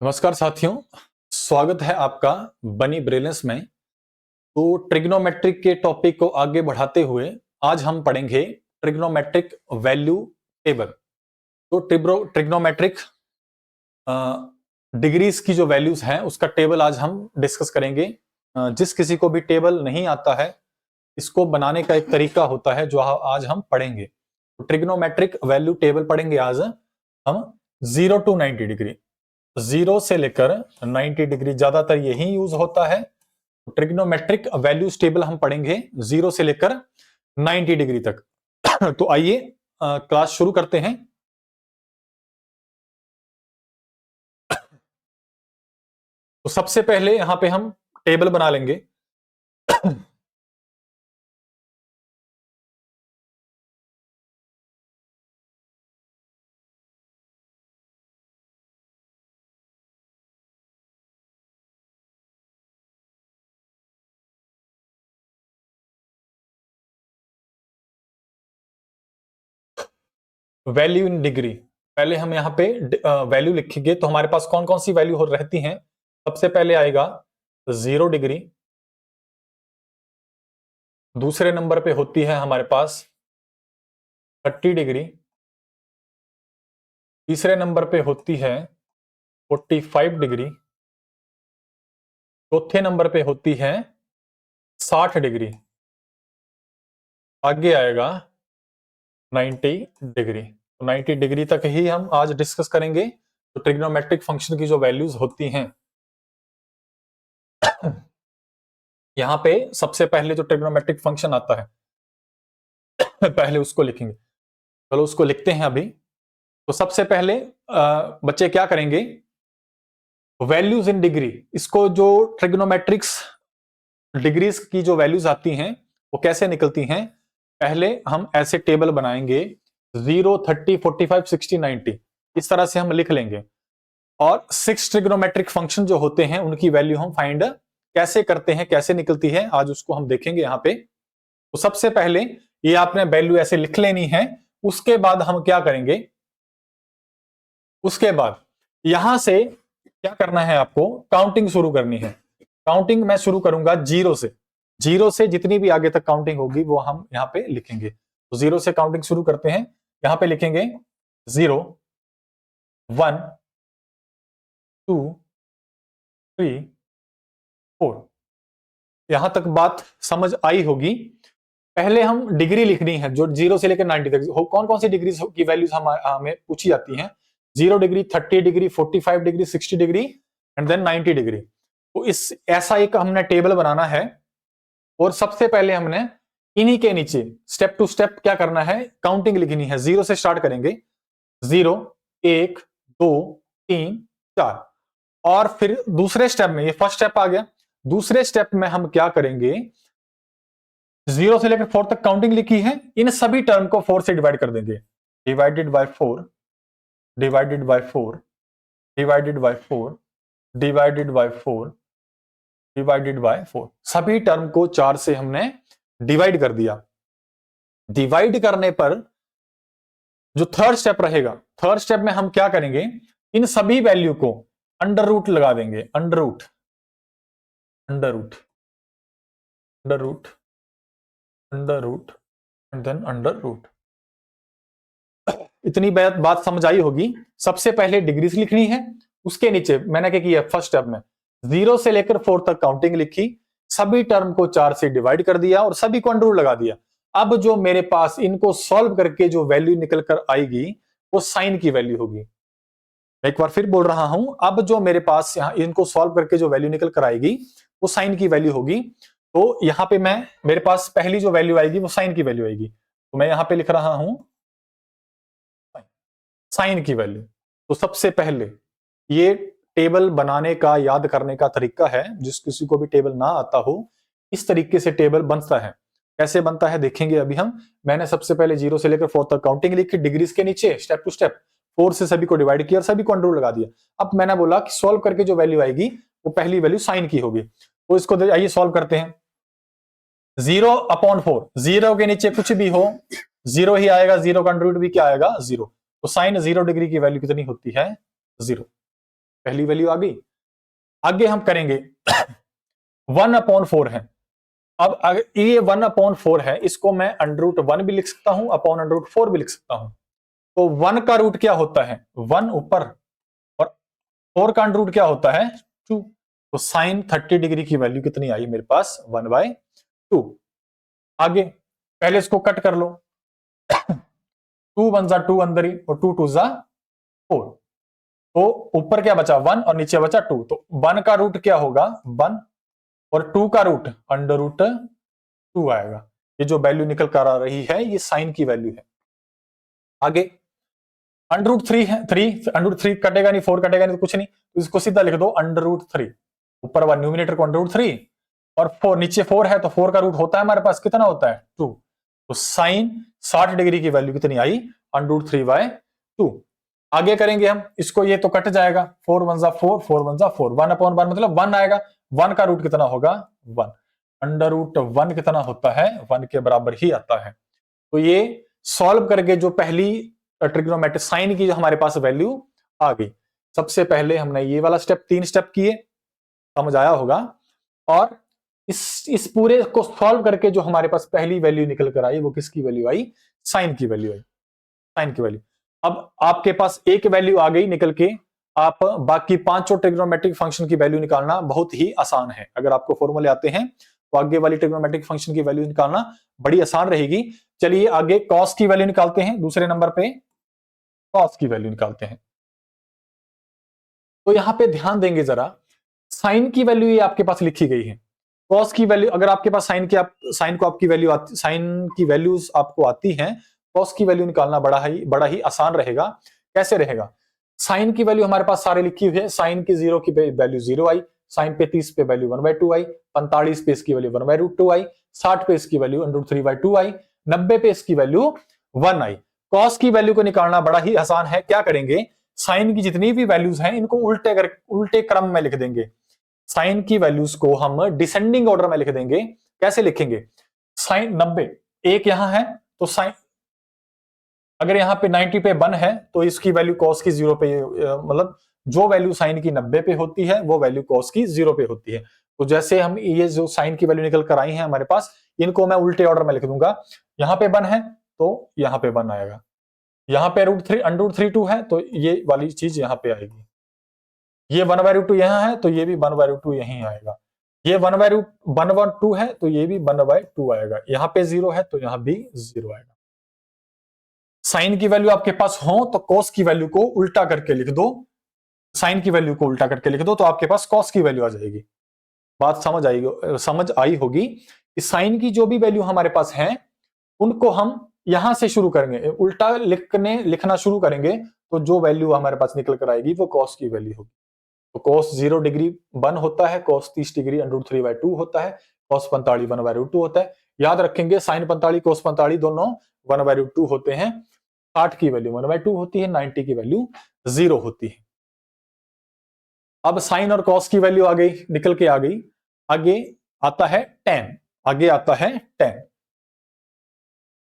नमस्कार साथियों, स्वागत है आपका बनी ब्रिलियंस में। तो ट्रिग्नोमेट्रिक के टॉपिक को आगे बढ़ाते हुए आज हम पढ़ेंगे ट्रिग्नोमेट्रिक वैल्यू टेबल। तो ट्रिग्नोमेट्रिक डिग्रीज की जो वैल्यूज हैं उसका टेबल आज हम डिस्कस करेंगे। जिस किसी को भी टेबल नहीं आता है, इसको बनाने का एक तरीका होता है जो आज हम पढ़ेंगे। तो ट्रिग्नोमेट्रिक वैल्यू टेबल पढ़ेंगे आज हम 0 to 90 डिग्री, 0 से लेकर 90 डिग्री, ज्यादातर यही यूज होता है। ट्रिग्नोमेट्रिक वैल्यूज टेबल हम पढ़ेंगे 0 से लेकर 90 डिग्री तक। तो आइए क्लास शुरू करते हैं। तो सबसे पहले यहां पे हम टेबल बना लेंगे। वैल्यू इन डिग्री, पहले हम यहाँ पे वैल्यू लिखेंगे। तो हमारे पास कौन कौन सी वैल्यू हो रहती हैं। सबसे पहले आएगा 0 डिग्री, दूसरे नंबर पे होती है हमारे पास 30 डिग्री, तीसरे नंबर पे होती है 45 डिग्री, चौथे नंबर पे होती है 60 डिग्री, आगे आएगा 90 डिग्री। तो 90 डिग्री तक ही हम आज डिस्कस करेंगे। तो ट्रिग्नोमेट्रिक फंक्शन की जो वैल्यूज होती हैं, यहां पे सबसे पहले जो ट्रिग्नोमेट्रिक फंक्शन आता है पहले उसको लिखेंगे। चलो उसको लिखते हैं अभी। तो सबसे पहले बच्चे क्या करेंगे, वैल्यूज इन डिग्री, इसको जो ट्रिग्नोमेट्रिक्स डिग्रीज की जो वैल्यूज आती हैं वो कैसे निकलती हैं, पहले हम ऐसे टेबल बनाएंगे 0, 30, 45, 60, 90, इस तरह से हम लिख लेंगे। और 6 ट्रिग्नोमेट्रिक फंक्शन जो होते हैं उनकी वैल्यू हम फाइंड कैसे करते हैं, कैसे निकलती है, आज उसको हम देखेंगे यहां पे। तो सबसे पहले ये आपने वैल्यू ऐसे लिख लेनी है। उसके बाद हम क्या करेंगे, उसके बाद यहां से क्या करना है, आपको काउंटिंग शुरू करनी है। काउंटिंग मैं शुरू करूंगा 0 से। 0 से जितनी भी आगे तक काउंटिंग होगी वो हम यहां पे लिखेंगे। तो 0 से काउंटिंग शुरू करते हैं। यहां पे लिखेंगे 0, 1, 2, 3, 4। यहां तक बात समझ आई होगी। पहले हम डिग्री लिखनी है जो 0 से लेकर 90 तक कौन कौन सी डिग्री की वैल्यूज हमें पूछी जाती हैं। 0 degree, 30 degree, 45 degree, 60 degree and then 90 degree. तो इस ऐसा एक हमने टेबल बनाना है। और सबसे पहले हमने इन्हीं के नीचे स्टेप टू स्टेप क्या करना है, काउंटिंग लिखनी है। 0 से स्टार्ट करेंगे, 0, 1, 2, 3, 4। और फिर दूसरे स्टेप में, ये फर्स्ट स्टेप आ गया, दूसरे स्टेप में हम क्या करेंगे, 0 से लेकर 4 तक काउंटिंग लिखी है, इन सभी टर्म को 4 से डिवाइड कर देंगे। Divided by 4, divided by 4, divided by 4, divided by 4, divided by 4। सभी टर्म को 4 से हमने डिवाइड कर दिया। डिवाइड करने पर जो थर्ड स्टेप रहेगा, थर्ड स्टेप में हम क्या करेंगे, इन सभी वैल्यू को अंडर रूट लगा देंगे। Under root, under root, under root, under root and then under root. इतनी बात समझ आई होगी। सबसे पहले डिग्रीज लिखनी है, उसके नीचे मैंने क्या किया, फर्स्ट स्टेप में 0 से लेकर 4 तक काउंटिंग लिखी, सभी टर्म को 4 से डिवाइड कर दिया और सभी को अंडर रूट लगा दिया। अब जो मेरे पास इनको सॉल्व करके जो वैल्यू निकल कर आएगी वो साइन की वैल्यू होगी। एक बार फिर बोल रहा हूं, अब जो मेरे पास यहां इनको सॉल्व करके जो वैल्यू निकल कर आएगी वो साइन की वैल्यू होगी। तो यहां पे मैं, मेरे पास पहली जो वैल्यू आएगी वो साइन की वैल्यू आएगी। तो मैं यहां पे लिख रहा हूं साइन की वैल्यू। तो सबसे पहले ये टेबल बनाने का, याद करने का तरीका है। जिस किसी को भी टेबल ना आता हो, इस तरीके से टेबल बनता है। कैसे बनता है देखेंगे अभी हम। मैंने सबसे पहले 0 से लेकर 4 तक काउंटिंग लिखी, डिग्रीज के नीचे स्टेप टू स्टेप 4 से सभी को डिवाइड किया और सभी को अंडर रूट लगा दिया। अब मैंने बोला कि सॉल्व करके जो वैल्यू आएगी वो पहली वैल्यू साइन की होगी। तो इसको आइए सॉल्व करते हैं। 0/4, 0 के नीचे कुछ भी हो 0 ही आएगा, 0 का अंडर रूट भी क्या आएगा, 0। तो साइन 0 डिग्री की वैल्यू कितनी होती है, 0। पहली वैल्यू आ गई। आगे हम करेंगे 1/4 है। अब अगर ये 1/4 है, इसको मैं √1 भी लिख सकता हूं, अपॉन √4 भी लिख सकता हूं। तो 1 का रूट क्या होता है? 1 ऊपर, और 4 का रूट क्या होता है? 2। तो साइन 30 डिग्री की वैल्यू कितनी आई मेरे पास? 1/2। आगे पहले इसको कट कर लो। 2 1 जा 2 अंदर ही, और 2 2 जा 4। तो ऊपर क्या बचा? 1, और नीचे बचा 2। तो 1 का रूट क्या होगा? 1, और 2 का रूट √2 आएगा। ये जो वैल्यू निकल कर आ रही है, ये साइन की वैल्यू है। आगे √3 है, 3 कटेगा नहीं, 4 कटेगा नहीं, तो कुछ नहीं, तो इसको सीधा लिख दो √3। ऊपर वाला न्यूमिनेटर को √3, और 4 नीचे 4 है, तो 4 का रूट होता है हमारे पास, कितना होता है? 2। तो साइन 60 डिग्री की वैल्यू कितनी आई? √3/2। आगे करेंगे हम इसको, ये तो कट जाएगा, 4 1 जा 4, 4 1 जा 4, 1/1 मतलब 1 आएगा। 1 का रूट कितना होगा? 1। √1 कितना होता है? 1 के बराबर ही आता है। तो ये सॉल्व करके जो पहली ट्रिग्नोमेट्रिक साइन की जो हमारे पास वैल्यू आ गई। सबसे पहले हमने ये वाला स्टेप, 3 स्टेप किए, समझ आया होगा। और इस पूरे को सॉल्व करके जो हमारे पास पहली वैल्यू निकल कर आई, वो किसकी वैल्यू आई? साइन की वैल्यू आई, साइन की वैल्यू। अब आपके पास एक वैल्यू आ गई निकल के, आप बाकी पांचों ट्रिग्नोमेट्रिक फंक्शन की वैल्यू निकालना बहुत ही आसान है। अगर आपको फॉर्मूले आते हैं तो आगे वाली ट्रिग्नोमेट्रिक फंक्शन की वैल्यू निकालना बड़ी आसान रहेगी। चलिए आगे कॉस की वैल्यू निकालते हैं, दूसरे नंबर पे कॉस की वैल्यू निकालते हैं। तो यहां पे ध्यान देंगे जरा, साइन की वैल्यू ये आपके पास लिखी गई है। कॉस की वैल्यू, अगर आपके पास साइन को आपकी वैल्यू आती, साइन की वैल्यूज आपको आती हैं, कॉस की वैल्यू निकालना बड़ा ही आसान रहेगा। कैसे रहेगा? साइन की वैल्यू हमारे पास सारे लिखी हुई है। साइन की 0 की वैल्यू 0 आई, साइन पे 30 पे वैल्यू 1/2 आई, 45 पे इसकी वैल्यू 1/√2 आई, 60 पे इसकी वैल्यू √3/2 आई, 90 पे इसकी वैल्यू 1 आई। कॉस की वैल्यू को निकालना बड़ा ही आसान है। क्या करेंगे? साइन की जितनी भी वैल्यूज हैं, इनको उल्टे क्रम में लिख देंगे। साइन की वैल्यूज को हम डिसेंडिंग ऑर्डर में लिख देंगे। कैसे लिखेंगे? साइन 90 एक यहां है, तो साइन, अगर यहां पे 90 पे 1 है, तो इसकी वैल्यू कॉस की 0 पे, मतलब जो वैल्यू साइन की 90 पे होती है, वो वैल्यू कॉस की 0 पे होती है। तो जैसे हम ये जो साइन की वैल्यू निकल कर आई है हमारे पास, इनको मैं उल्टे ऑर्डर में लिख दूंगा। यहां पे 1 है, तो यहां पे 1 आएगा। यहां पे √3 है, तो ये वाली चीज यहां पे आएगी। ये 1/2 यहां है, तो ये भी 1/2 यहीं आएगा। ये 1/2 है, तो ये भी 1/2 आएगा। यहां पे 0 है, तो यहां भी 0 आएगा। साइन की वैल्यू आपके पास हो तो कॉस की वैल्यू को उल्टा करके लिख दो, साइन की वैल्यू को उल्टा करके लिख दो, तो आपके पास कॉस की वैल्यू आ जाएगी। बात समझ आई होगी कि साइन की जो भी वैल्यू हमारे पास है, उनको हम यहां से शुरू करेंगे, उल्टा लिखना शुरू करेंगे, तो जो वैल्यू हमारे पास निकल कर आएगी वो कॉस की वैल्यू होगी। तो कॉस 0 डिग्री 1 होता है, कॉस 30 डिग्री √3/2 होता है, कॉस 45 1/2 होता है। याद रखेंगे साइन 45 कॉस 45 दोनों 1/2 होते हैं। 60 की वैल्यू 1/2 होती है, 90 की वैल्यू 0 होती है। अब साइन और कॉस की वैल्यू आ गई, निकल के आ गई। आगे आता है टेन, आगे आता है टेन।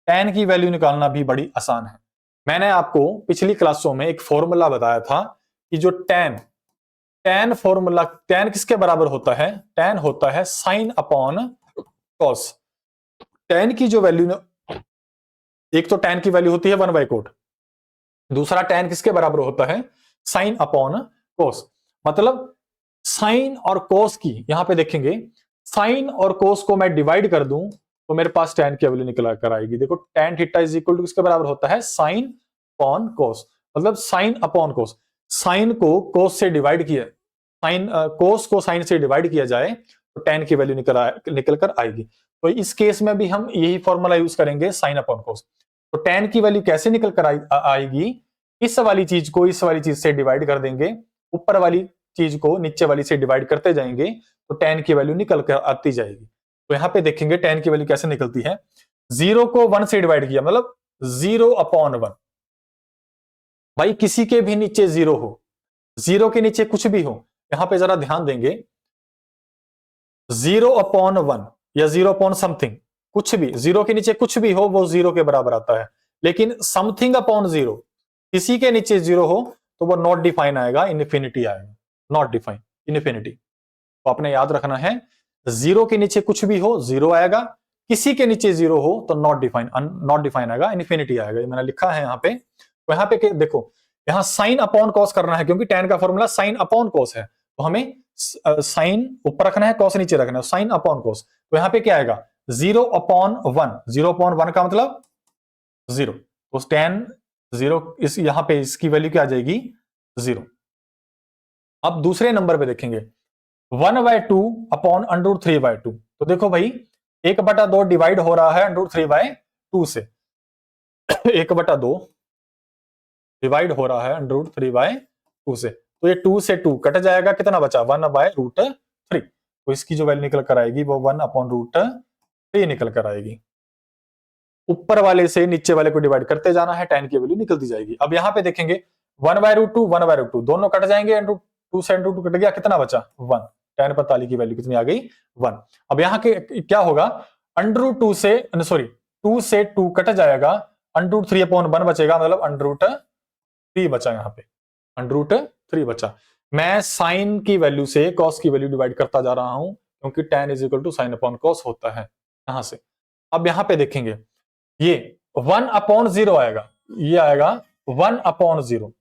टेन की वैल्यू निकालना भी बड़ी आसान है। मैंने आपको पिछली क्लासों में एक फॉर्मूला बताया था कि जो टेन फॉर्मूला, टेन किसके बराबर होता है? टेन होता है साइन अपॉन कॉस। टेन की जो वैल्यू, एक तो टेन की वैल्यू होती है 1/कोट, दूसरा टेन किसके बराबर होता है? Sine upon cos. मतलब साइन और कोस की, यहां पे देखेंगे, साइन और कोस को मैं डिवाइड कर दूं तो मेरे पास टेन की वैल्यू निकल कर आएगी। देखो tan theta is equal to किसके बराबर होता है? Sine upon cos. मतलब साइन अपॉन कोस, साइन को कोस से डिवाइड किया, साइन कोस को साइन से डिवाइड किया जाए तो टेन की वैल्यू निकल कर आएगी। तो इस केस में भी हम यही फॉर्मूला यूज करेंगे, साइन अपॉन कोस। तो टेन की वैल्यू कैसे निकल कर आएगी? इस वाली चीज को इस वाली चीज से डिवाइड कर देंगे, ऊपर वाली चीज को नीचे वाली से डिवाइड करते जाएंगे, तो टेन की वैल्यू निकल कर आती जाएगी। तो यहां पे देखेंगे टेन की वैल्यू कैसे निकलती है। 0 को 1 से डिवाइड किया, मतलब 0/1। भाई किसी के भी नीचे 0 हो, 0 के नीचे कुछ भी हो, यहां पे जरा ध्यान देंगे, 0/1 या 0 समथिंग, कुछ भी 0 के नीचे कुछ भी हो वो 0 के बराबर आता है। लेकिन समथिंग अपॉन 0, किसी के नीचे 0 हो तो वो नॉट डिफाइन आएगा, इनफिनिटी आएगा। Not define, infinity. तो आपने याद रखना है, जीरो के नीचे कुछ भी हो जीरो आएगा, किसी के नीचे जीरो हो तो नॉट डिफाइन आएगा, इन्फिनिटी आएगा। ये मैंने लिखा है यहाँ पे। तो यहाँ पे देखो, यहाँ साइन अपॉन कॉस करना है, क्योंकि tan का फॉर्मूला साइन अपॉन कॉस है, तो हमें साइन ऊपर रखना है, कॉस नीचे रखना है, साइन अपॉन कॉस। तो यहाँ पे क्या आएगा, 0/1, 0/1 का मतलब 0, तो tan 0, इस यहाँ पे इसकी वैल्यू क्या आ जाएगी, 0। अब दूसरे नंबर पे देखेंगे, 1/2/√3/2। तो देखो भाई 1/2 डिवाइड हो रहा है √3/2 से, 1/2 डिवाइड हो रहा है √3/2 से, तो ये 2 से 2 कट जाएगा, कितना बचा 1/√3। तो इसकी जो वैल्यू निकल कर आएगी वो 1/√3 निकल कर आएगी। ऊपर वाले से नीचे वाले को डिवाइड करते जाना है, tan की वैल्यू निकलती जाएगी। अब यहाँ पे देखेंगे 1/√2 1/√2 दोनों कट जाएंगे, 2 से 2 कट गया, कितना बचा 1, tan 45 की वैल्यू कितनी आ गई 1। अब यहाँ के क्या होगा, √2 से सॉरी 2 से 2 कट जाएगा, √3/1 बचेगा, मतलब √3 बचा, यहाँ पे √3 बचा। मैं साइन की वैल्यू से कॉस की वैल्यू डिवाइड करता जा रहा हूं, क्योंकि tan = sin अपॉन कॉस होता है यहां से। अब यहां पे देखेंगे ये 1/0 आएगा, ये आएगा 1/0,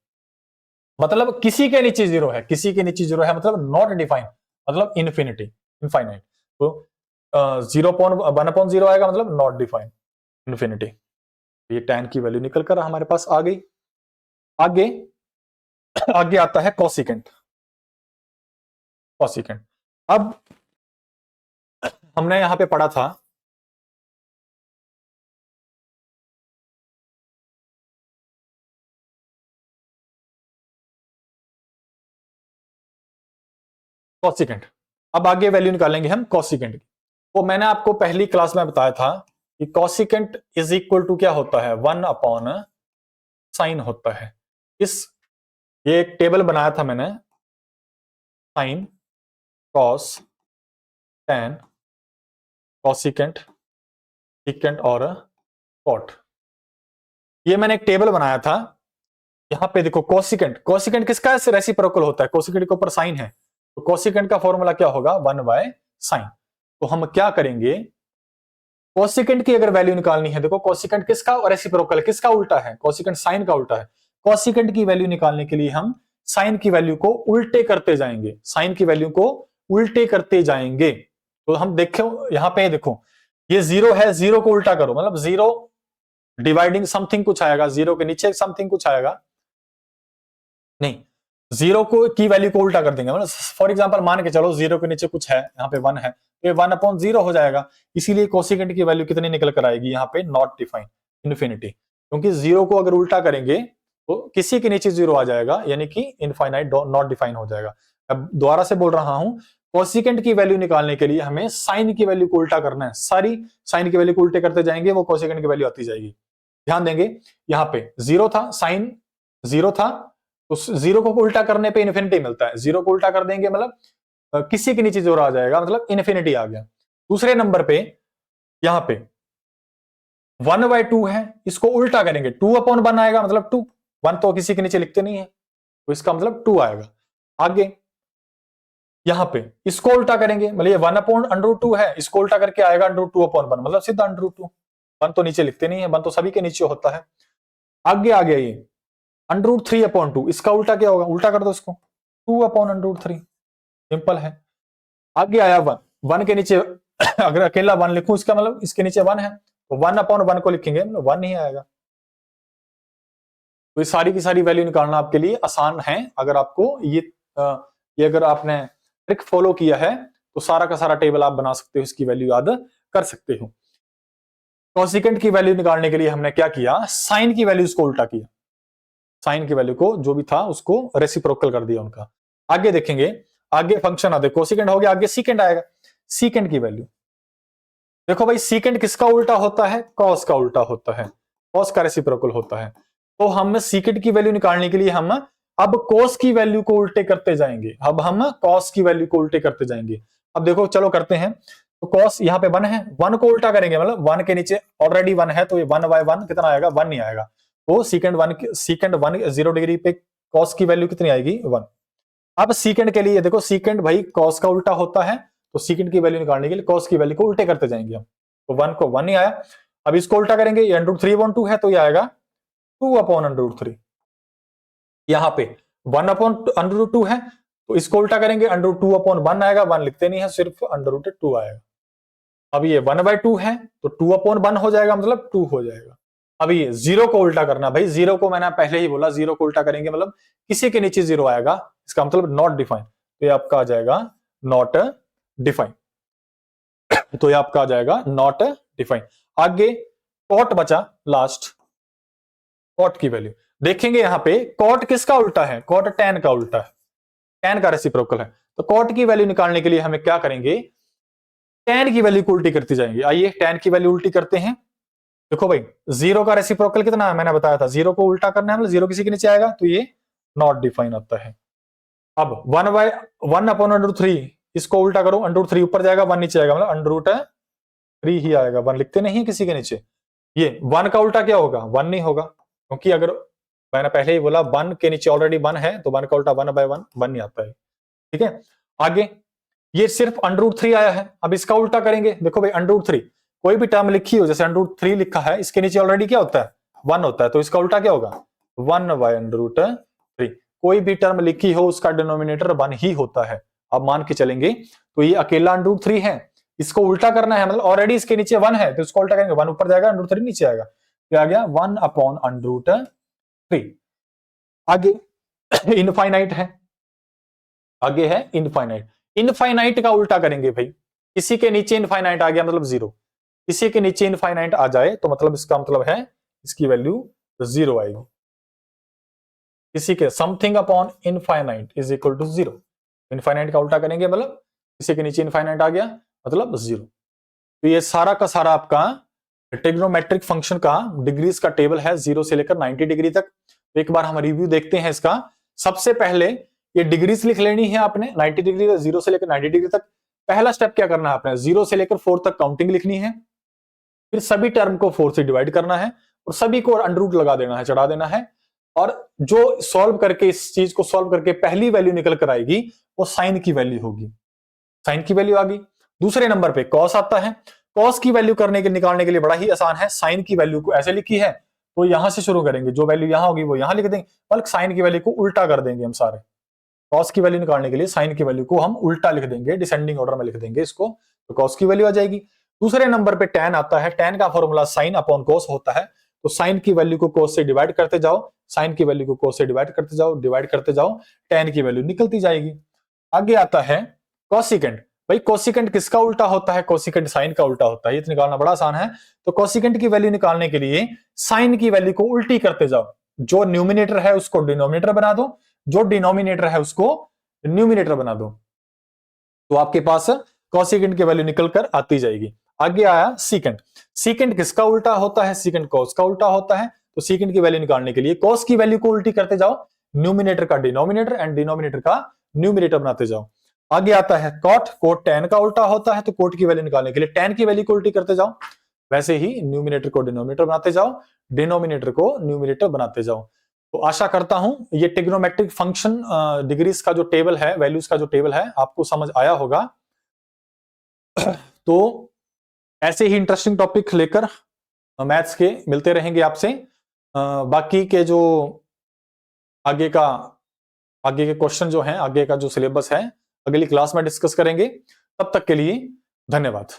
मतलब किसी के नीचे 0 है, किसी के नीचे 0 है मतलब नॉट डिफाइन, मतलब इनफाइनाइट। तो 1/0 आएगा मतलब नॉट डिफाइन, इन्फिनिटी। ये tan की वैल्यू निकल कर हमारे पास आ गई। आगे आता है कॉसिकेंट। अब हमने यहां पे पढ़ा था कॉसिकेंट। अब आगे वैल्यू निकालेंगे हम कॉसिकेंट की। तो मैंने आपको पहली क्लास में बताया था कि कॉसिकेंट = क्या होता है, 1/sin होता है। ये एक टेबल बनाया था मैंने, sine, cos, tan, cosecant, secant और कॉट। ये मैंने एक टेबल बनाया था। यहां पे देखो कॉसिकेंट किसका रेसिप्रोकल होता है, कॉसिकेंट के ऊपर साइन है, तो कॉसिकेंट का फॉर्मूला क्या होगा 1/sin। तो हम क्या करेंगे, कॉसिकेंट की अगर वैल्यू निकालनी है, देखो कॉसिकेंट किसका रेसिप्रोकल, किसका उल्टा है, कॉसिकेंट साइन का उल्टा है। कॉसिकेंट की वैल्यू निकालने के लिए हम साइन की वैल्यू को उल्टे करते जाएंगे, साइन की वैल्यू को उल्टे करते जाएंगे। तो हम देखो यहां पे देखो, ये 0 है, 0 को उल्टा करो, मतलब 0 डिवाइडिंग समथिंग कुछ आएगा, 0 के नीचे समथिंग कुछ आएगा, नहीं 0 को की वैल्यू को उल्टा कर देंगे। मतलब फॉर एग्जांपल मान के चलो 0 के नीचे कुछ है, यहाँ पे 1 है, तो ये 1/0 हो जाएगा। इसीलिए कोसिकेंट की वैल्यू कितनी निकल कर आएगी यहाँ पे, नॉट डिफाइन, इन्फिनिटी। क्योंकि 0 को अगर उल्टा करेंगे तो किसी के नीचे 0 आ जाएगा, यानी कि इनफाइनाइट नॉट डिफाइन हो जाएगा। अब दोबारा से बोल रहा हूं, कोसिकेंट की वैल्यू निकालने के लिए हमें साइन की वैल्यू को उल्टा करना है, सारी साइन की वैल्यू को उल्टे करते जाएंगे, वो कोसिकेंट की वैल्यू आती जाएगी। ध्यान देंगे यहाँ पे 0 था, साइन 0 था, तो 0 को उल्टा करने पे इन्फिनिटी मिलता है, 0 को उल्टा कर देंगे मतलब किसी के नीचे 0 आ जाएगा, मतलब इन्फिनिटी आ गया। दूसरे नंबर पे यहां पे 1/2 है, इसको उल्टा करेंगे 2/1 आएगा, मतलब 2, 1 तो किसी के नीचे लिखते नहीं है, तो इसका मतलब 2 आएगा। आगे यहां पे इसको उल्टा करेंगे, मतलब ये 1/√2 है, इसको उल्टा करके आएगा √2/1, मतलब सीधा √2, 1 तो नीचे लिखते नहीं है, 1 तो सभी के नीचे होता है। आगे आ गया ये √3/2, इसका उल्टा क्या होगा, उल्टा कर दो इसको, 2/√3, सिंपल है। आगे आया 1 के नीचे अगर अकेला 1 लिखूं, इसका मतलब इसके नीचे 1 है, तो 1/1 को लिखेंगे, मतलब 1 नहीं आएगा। तो ये सारी की सारी वैल्यू निकालना आपके लिए आसान है, अगर आपको ये अगर आपने ट्रिक फॉलो किया है तो सारा का सारा टेबल आप बना सकते हो, इसकी वैल्यू याद कर सकते हो। कॉसिकेंट की वैल्यू निकालने के लिए हमने क्या किया, साइन की वैल्यू को उल्टा किया, साइन की वैल्यू को जो भी था उसको रेसिप्रोकल कर दिया उनका। आगे देखेंगे, आगे फंक्शन आते, कोसिकेंट हो गया, आगे सीकेंट आएगा। सीकेंट की वैल्यू देखो भाई, सीकेंट किसका उल्टा होता है, कॉस का उल्टा होता है, कॉस का रेसिप्रोकल होता है। तो हम सीकेंट की वैल्यू निकालने के लिए हम अब कॉस की वैल्यू को उल्टे करते जाएंगे, अब हम कॉस की वैल्यू को उल्टे करते जाएंगे। अब देखो चलो करते हैं, तो कॉस यहाँ पे 1 है, 1 को उल्टा करेंगे, मतलब 1 के नीचे ऑलरेडी 1 है, तो ये 1/1 कितना आएगा, 1 नहीं आएगा। तो सीकेंट 1 0 डिग्री पे कॉस की वैल्यू कितनी आएगी, 1। अब सीकेंड के लिए देखो, सीकेंड भाई कॉस का उल्टा होता है, तो सीकेंड की वैल्यू निकालने के लिए कॉस की वैल्यू को उल्टे करते जाएंगे हम। तो 1 को 1 ही आया, अब इसको उल्टा करेंगे, ये √3/2 है तो ये आएगा 2/√3। यहां पे 1/√2 है तो इसको उल्टा करेंगे, √2/1 आएगा, 1 लिखते नहीं है, सिर्फ √2 आएगा। अब ये 1/2 है तो 2/1 हो जाएगा, मतलब 2 हो जाएगा। अब ये 0 को उल्टा करना, भाई 0 को मैंने पहले ही बोला, 0 को उल्टा करेंगे मतलब किसी के नीचे 0 आएगा, इसका मतलब नॉट डिफाइन, तो ये आपका आ जाएगा नॉट डिफाइन। तो ये आपका आ जाएगा नॉट डिफाइन। आगे कॉट बचा लास्ट, कॉट की वैल्यू देखेंगे। यहां पे कॉट किसका उल्टा है? कॉट tan का उल्टा है, tan का रेसिप्रोकल है। तो कॉट की वैल्यू निकालने के लिए हमें क्या करेंगे, tan की वैल्यू को उल्टी करती जाएंगे। आइए tan की वैल्यू उल्टी करते हैं। देखो भाई 0 का रेसिप्रोकल कितना है, मैंने बताया था 0 को उल्टा करना है, मतलब 0 किसी के नीचे आएगा तो ये नॉट डिफाइन आता है। अब 1/√3 इसको उल्टा करो, √3 ऊपर जाएगा 1 नीचे आएगा, मतलब √3 ही आएगा, 1 लिखते नहीं है किसी के नीचे। ये 1 का उल्टा क्या होगा? 1 नहीं होगा, क्योंकि अगर मैंने पहले ही बोला 1 के नीचे ऑलरेडी 1 है तो 1 का उल्टा 1/1 1 नहीं आता है। ठीक है, आगे ये सिर्फ √3 आया है, अब इसका उल्टा करेंगे। देखो भाई √3 कोई भी टर्म लिखी हो, जैसे √3 लिखा है, इसके नीचे ऑलरेडी क्या होता है? 1 होता है, तो इसका उल्टा क्या होगा? 1/√3। कोई भी टर्म लिखी हो उसका डिनोमिनेटर 1 ही होता है। अब मान के चलेंगे तो ये अकेला √3 है, इसको उल्टा करना है, मतलब ऑलरेडी इसके नीचे 1 है तो इसको उल्टा करेंगे, 1 ऊपर जाएगा √3 नीचे आएगा, तो आ गया 1/√3। आगे इनफाइनाइट है, आगे है इनफाइनाइट। इनफाइनाइट का उल्टा करेंगे भाई, किसी के नीचे इनफाइनाइट आ गया मतलब 0, किसी के नीचे इनफाइनाइट आ जाए तो मतलब इसका मतलब है इसकी वैल्यू 0 आएगी। किसी के something upon infinite is equal to 0। Infinite का उल्टा करेंगे मतलब किसी के नीचे इनफाइनाइट आ गया मतलब 0। तो ये सारा का सारा आपका ट्रिग्नोमेट्रिक फंक्शन का डिग्रीज का टेबल है 0 से लेकर 90 डिग्री तक। तो एक बार हम रिव्यू देखते हैं इसका। सबसे पहले ये डिग्रीज लिख लेनी है आपने 90 डिग्री का, 0 से लेकर 90 डिग्री तक। पहला स्टेप क्या करना है आपने, 0 से लेकर 4 तक काउंटिंग लिखनी है, फिर सभी टर्म को 4 से डिवाइड करना है और सभी को अंडर लगा देना है, चढ़ा देना है। और जो सॉल्व करके, इस चीज को सॉल्व करके पहली वैल्यू निकल कर आएगी वो साइन की वैल्यू होगी। साइन की वैल्यू आ गई। दूसरे नंबर पे कॉस आता है। कॉस की वैल्यू करने के निकालने के लिए बड़ा ही आसान है। साइन की वैल्यू को ऐसे लिखी है तो यहां से शुरू करेंगे, जो वैल्यू यहां होगी वो यहां लिख देंगे, बल्कि साइन की वैल्यू को उल्टा कर देंगे हम सारे। कॉस की वैल्यू निकालने के लिए साइन की वैल्यू को हम उल्टा लिख देंगे, डिसेंडिंग ऑर्डर में लिख देंगे इसको, तो कॉस की वैल्यू आ जाएगी। दूसरे नंबर पे tan आता है। tan का फॉर्मूला साइन अपॉन कॉस होता है, तो साइन की वैल्यू को कॉस से डिवाइड करते जाओ, साइन की वैल्यू को कॉस से डिवाइड करते जाओ, डिवाइड करते जाओ, tan की वैल्यू निकलती जाएगी। आगे आता है कोसिकेंट। भाई कोसिकेंट किसका उल्टा होता है? कोसिकेंट साइन का उल्टा होता है। ये तो निकालना बड़ा आसान है। तो कोसिकेंट की वैल्यू निकालने के लिए साइन की वैल्यू को उल्टी करते जाओ, जो न्यूमिनेटर है उसको डिनोमिनेटर बना दो, जो डिनोमिनेटर है उसको न्यूमिनेटर बना दो, तो आपके पास कोसिकेंट की वैल्यू निकलकर आती जाएगी। आगे आया सीकेंट। सीकेंट किसका उल्टा होता है? सीकेंट कॉस का उल्टा होता है। तो सीकेंट की वैल्यू निकालने के लिए कॉस की वैल्यू को उल्टी करते जाओ, न्यूमिनेटर का डिनोमिनेटर एंड डिनोमिनेटर का न्यूमिनेटर बनाते जाओ। आगे आता है कॉट। कॉट tan का उल्टा होता है, तो कॉट की वैल्यू निकालने के लिए tan की वैल्यू को उल्टी करते जाओ, वैसे ही न्यूमिनेटर को डिनोमिनेटर बनाते जाओ, डिनोमिनेटर को न्यूमिनेटर बनाते जाओ। तो आशा करता हूं ये ट्रिग्नोमेट्रिक फंक्शन डिग्रीज का जो टेबल है, वैल्यूज का जो टेबल है, आपको समझ आया होगा। तो ऐसे ही इंटरेस्टिंग टॉपिक लेकर मैथ्स के मिलते रहेंगे आपसे। बाकी के जो आगे के क्वेश्चन जो हैं, आगे का जो सिलेबस है, अगली क्लास में डिस्कस करेंगे। तब तक के लिए धन्यवाद।